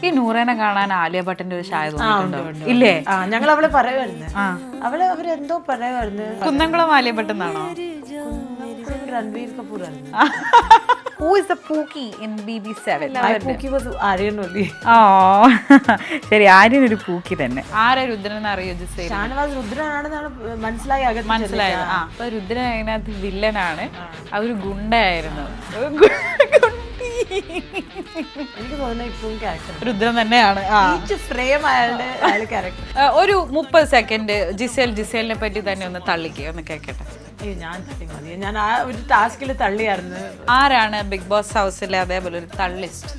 ഈ നൂറേനെ കാണാൻ ആലിയ ഭട്ടിന്റെ ഒരു ഷായ തോന്നിയിട്ടുണ്ടോ? ഇല്ലേ? ഞങ്ങൾ അവളെ പറയുമായിരുന്നു, അവരെന്തോ പറയുമായിരുന്നു. കുന്നംകുളം ആലിയ ഭട്ടെന്നാണോ? രൺബീർ കപൂർ ആയിരുന്നു. Who is the Pookie in BB7? Pookie was Aryan only. ശരി, ആര്യൻ ഒരു പൂക്കി തന്നെ. ആരെ രുദ്രൻ അറിയോ? ഷാനവാസ് രുദ്രനാണെന്നാണ് മനസ്സിലായി. മനസ്സിലായത്. അപ്പൊ രുദ്രൻ അതിനകത്ത് വില്ലനാണ്, അവര് ഗുണ്ടയായിരുന്നു. എനിക്ക് തോന്നുന്നു ഇപ്പം ക്യാരക്ടർ രുദ്രൻ തന്നെയാണ്. ഫ്രെയിം അയാളുടെ ക്യാരക്ടർ. ഒരു 30 സെക്കൻഡ് ജിസേലിനെ പറ്റി തന്നെ ഒന്ന് തള്ളിക്കുക, ഒന്ന് കേക്കട്ടെ. അയ്യോ, ഞാൻ തള്ളി മതി. ഞാൻ ആ ഒരു ടാസ്കിൽ തള്ളിയായിരുന്നു. ആരാണ് ബിഗ് ബോസ് ഹൗസിലെ അതേപോലെ ഒരു തള്ളിസ്റ്റ്?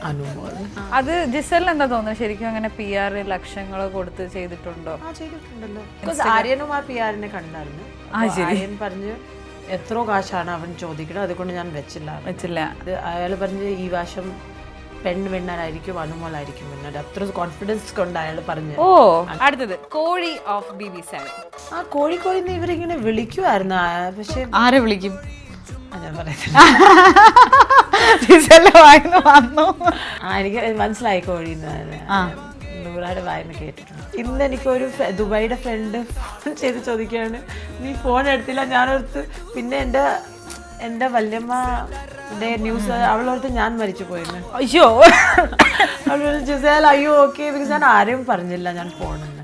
അനുമോൾ. അത് ജിസേലിന് എന്താ തോന്നുന്നത്? ശരിക്കും അങ്ങനെ PR ലക്ഷങ്ങൾ കൊടുത്ത് ചെയ്തിട്ടുണ്ടോ? ചെയ്തിട്ടുണ്ടല്ലോ. ആര്യനും ആ PR-നെ കണ്ടായിരുന്നു. ആര്യൻ പറഞ്ഞു എത്രയോ കാശാണ് അവൻ ചോദിക്കുന്നത്, അതുകൊണ്ട് ഞാൻ വെച്ചില്ല. അയാൾ പറഞ്ഞ് ഈ വർഷം പെണ്ണായിരിക്കും, അനുമോളായിരിക്കും. അത്ര കോൺഫിഡൻസ് കൊണ്ട് അയാൾ പറഞ്ഞു. ഓ, അടുത്തത് കോഴി ഓഫ് BB7. ആ കോഴിക്കോടിന്ന് ഇവരിങ്ങനെ വിളിക്കുമായിരുന്നു. പക്ഷെ ആരെ വിളിക്കും? ഞാൻ പറയുന്നത് എനിക്ക് മനസ്സിലായി കോഴിന്ന്. നൂറാടെ വായന കേട്ടിട്ടുണ്ട്. ഇന്ന് എനിക്കൊരു ദുബായിയുടെ ഫ്രണ്ട് ഫോൺ ചെയ്ത് ചോദിക്കുകയാണ്, നീ ഫോൺ എടുത്തില്ല. ഞാനോർത്ത് പിന്നെ എൻ്റെ വല്യമ്മയുടെ ന്യൂസ് അവളോർത്ത് ഞാൻ മരിച്ചു പോയിരുന്നു. അയ്യോ, അവൾ ജിസേൽ അയ്യോ ഓക്കെ, ബിക്കോസ് ഞാൻ ആരെയും പറഞ്ഞില്ല ഞാൻ പോണെന്ന്.